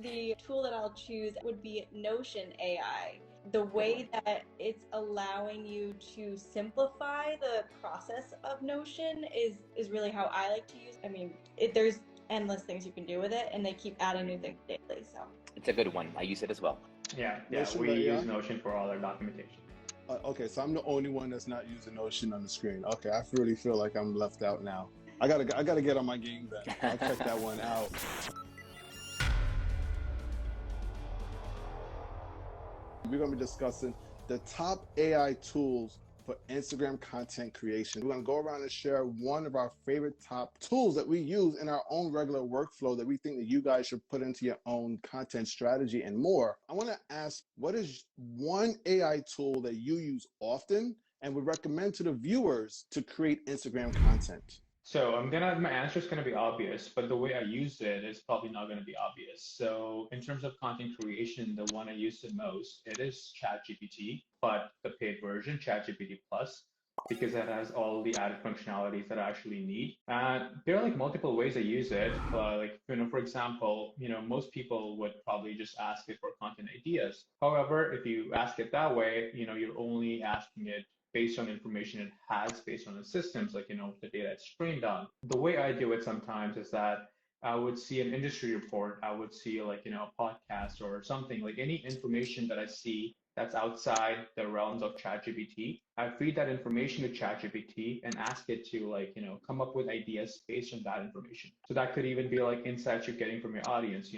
the tool that I'll choose would be Notion AI. The way that it's allowing you to simplify the process of Notion is really how I like to use it. I mean, there's endless things you can do with it, and they keep adding new things daily. So it's a good one. I use it as well. Yeah, Notion, we yeah? use Notion for all our documentation. Okay, so I'm the only one that's not using Notion on the screen. Okay, I really feel like I'm left out now. I gotta get on my game then. I'll check that one out. We're gonna be discussing the top AI tools for Instagram content creation. We're gonna go around and share one of our favorite top tools that we use in our own regular workflow that we think that you guys should put into your own content strategy and more. I wanna ask, what is one AI tool that you use often and would recommend to the viewers to create Instagram content? So my answer is gonna be obvious, but the way I use it is probably not gonna be obvious. So in terms of content creation, the one I use the most, it is ChatGPT, but the paid version, ChatGPT Plus, because it has all the added functionalities that I actually need. And there are like multiple ways I use it. For example, most people would probably just ask it for content ideas. However, if you ask it that way, you're only asking it based on information it has, based on the systems, the data it's trained on. The way I do it sometimes is that I would see an industry report, I would see a podcast or something, like any information that I see that's outside the realms of ChatGPT. I feed that information to ChatGPT and ask it to come up with ideas based on that information. So that could even be like insights you're getting from your audience.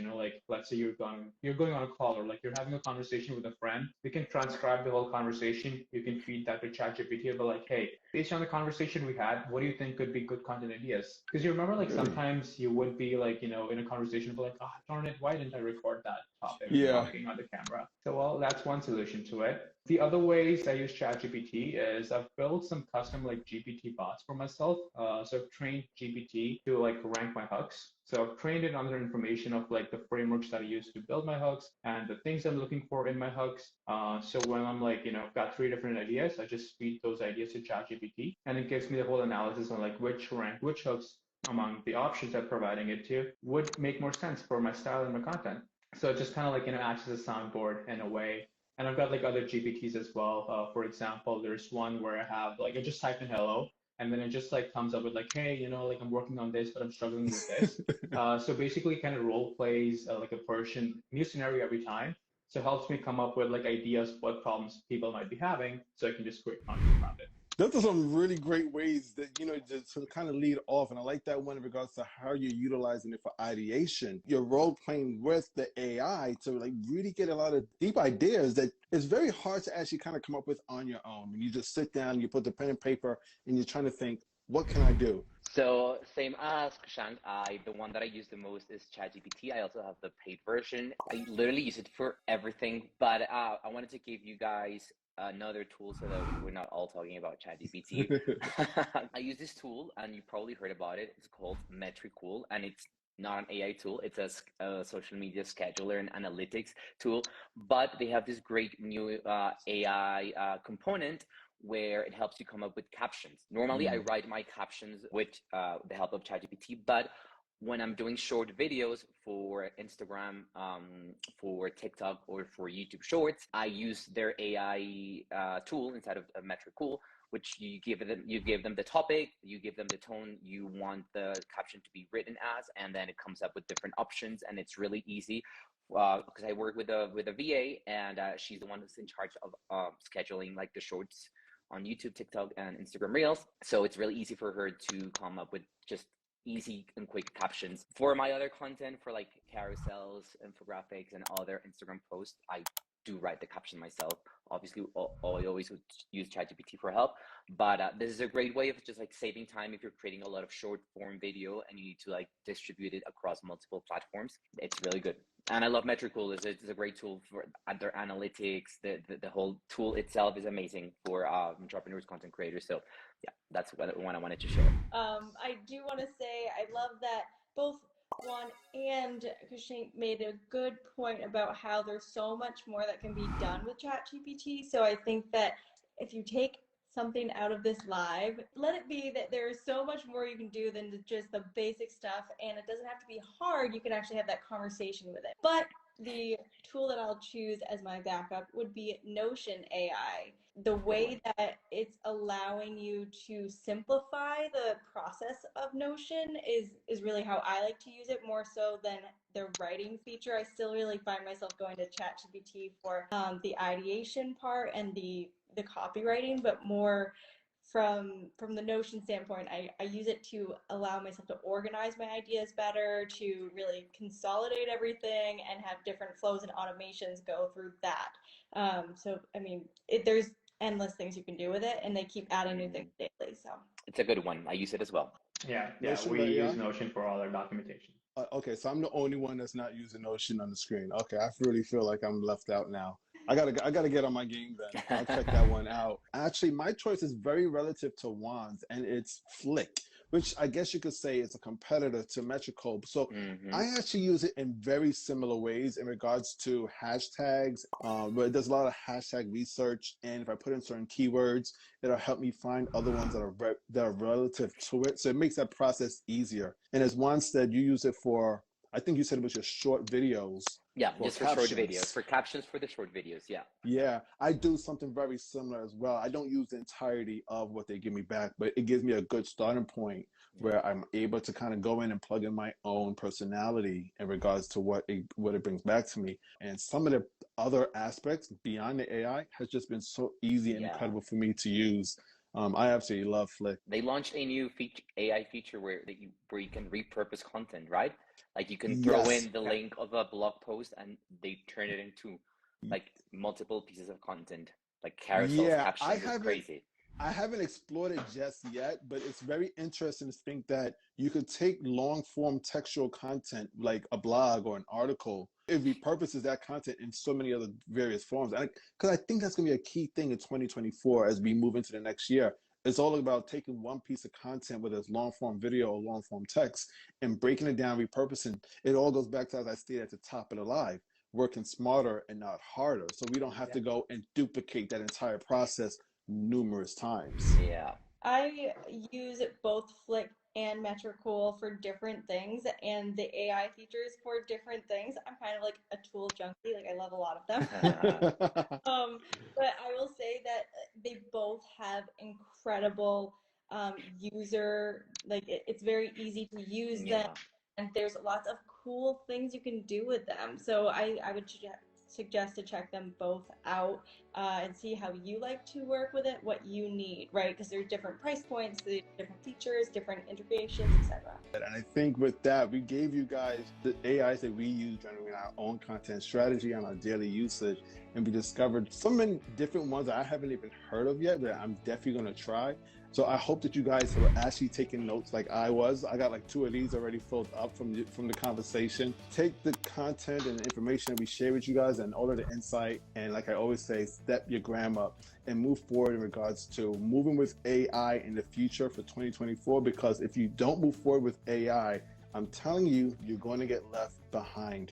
Let's say you're going on a call, or you're having a conversation with a friend. You can transcribe the whole conversation. You can feed that to ChatGPT and be like, hey, based on the conversation we had, what do you think could be good content ideas? Because you remember sometimes you would be in a conversation, but oh, darn it, why didn't I record that topic? Talking on the camera. So well, that's one solution to it. The other ways I use ChatGPT is I've built some custom GPT bots for myself. So I've trained GPT to rank my hooks. So I've trained it on the information of the frameworks that I use to build my hooks and the things I'm looking for in my hooks. So when I'm I've got 3 different ideas, I just feed those ideas to ChatGPT, and it gives me the whole analysis on which hooks among the options I'm providing it to would make more sense for my style and my content. So it just kind of acts as a soundboard in a way. And I've got other GPTs as well. For example, there's one where I have I just type in hello, and then it just comes up with hey, I'm working on this, but I'm struggling with this. So basically kind of role plays a Persian new scenario every time. So it helps me come up with ideas what problems people might be having, so I can just create content around it. Those are some really great ways that, to kind of lead off. And I like that one in regards to how you're utilizing it for ideation. You're role playing with the AI to really get a lot of deep ideas that it's very hard to actually kind of come up with on your own. And you just sit down, you put the pen and paper, and you're trying to think, what can I do? So same as Kushank, the one that I use the most is ChatGPT. I also have the paid version. I literally use it for everything, but I wanted to give you guys another tool so that we're not all talking about ChatGPT. I use this tool, and you probably heard about it. It's called Metricool, and it's not an AI tool. It's a social media scheduler and analytics tool, but they have this great new AI component where it helps you come up with captions. Normally, I write my captions with the help of ChatGPT, but when I'm doing short videos for Instagram, for TikTok, or for YouTube Shorts, I use their AI tool inside of Metricool, which you give them the topic, you give them the tone you want the caption to be written as, and then it comes up with different options, and it's really easy. Because I work with a VA, and she's the one who's in charge of scheduling the shorts on YouTube, TikTok, and Instagram Reels. So it's really easy for her to come up with just easy and quick captions. For my other content, for carousels, infographics, and other Instagram posts, I do write the caption myself. Obviously, I always would use ChatGPT for help, but this is a great way of just saving time if you're creating a lot of short form video and you need to distribute it across multiple platforms. It's really good. And I love Metricool. It's a great tool for their analytics. The whole tool itself is amazing for entrepreneurs, content creators. So yeah, that's one I wanted to share. I do want to say I love that both Juan and Kushank made a good point about how there's so much more that can be done with ChatGPT. So I think that if you take something out of this live, let it be that there is so much more you can do than just the basic stuff, and it doesn't have to be hard. You can actually have that conversation with it. But the tool that I'll choose as my backup would be Notion AI. The way that it's allowing you to simplify the process of Notion is really how I like to use it, more so than the writing feature. I still really find myself going to ChatGPT for the ideation part and the copywriting, but more from the Notion standpoint, I use it to allow myself to organize my ideas better, to really consolidate everything and have different flows and automations go through that. So, I mean, there's endless things you can do with it, and they keep adding new things daily. So It's a good one. I use it as well. Yeah, Notion, we yeah. use Notion for all our documentation. Okay, so I'm the only one that's not using Notion on the screen. Okay, I really feel like I'm left out now. I gotta get on my game then. I'll check that one out. Actually, my choice is very relative to Juan's, and it's Flick, which I guess you could say is a competitor to Metricool. So I actually use it in very similar ways in regards to hashtags, but it does a lot of hashtag research, and if I put in certain keywords, it'll help me find other ones that are relative to it. So it makes that process easier. And as Juan said, you use it for, I think you said it was your short videos. Yeah, just for short captions. videos, for captions for the short videos. Yeah. Yeah, I do something very similar as well. I don't use the entirety of what they give me back, but it gives me a good starting point where I'm able to kind of go in and plug in my own personality in regards to what it brings back to me. And some of the other aspects beyond the AI has just been so easy and incredible for me to use. I absolutely love Flick. They launched a new AI feature where you can repurpose content, right? Like you can throw in the link of a blog post and they turn it into like multiple pieces of content, like carousels, captions. It's crazy. I haven't explored it just yet, but it's very interesting to think that you could take long form textual content like a blog or an article. It repurposes that content in so many other various forms. Because I think that's going to be a key thing in 2024 as we move into the next year. It's all about taking one piece of content, whether it's long form video or long form text, and breaking it down, repurposing. It all goes back to, as I stated at the top of the live, working smarter and not harder. So we don't have to go and duplicate that entire process numerous times. Yeah. I use both Flick and Metricool for different things, and the AI features for different things. I'm kind of like a tool junkie, like I love a lot of them. But I will say that they both have incredible user, like it's very easy to use them, and there's lots of cool things you can do with them. So I would suggest to check them both out and see how you like to work with it, what you need, right? Because there's different price points, there's different features, different integrations, etc. And I think with that, we gave you guys the AIs that we use generating our own content strategy on our daily usage, and we discovered so many different ones that I haven't even heard of yet that I'm definitely going to try. So I hope that you guys are actually taking notes like I was. I got like 2 of these already filled up from the conversation. Take the content and the information that we share with you guys and all of the insight, and like I always say, step your gram up and move forward in regards to moving with AI in the future for 2024, because if you don't move forward with AI, I'm telling you, you're going to get left behind.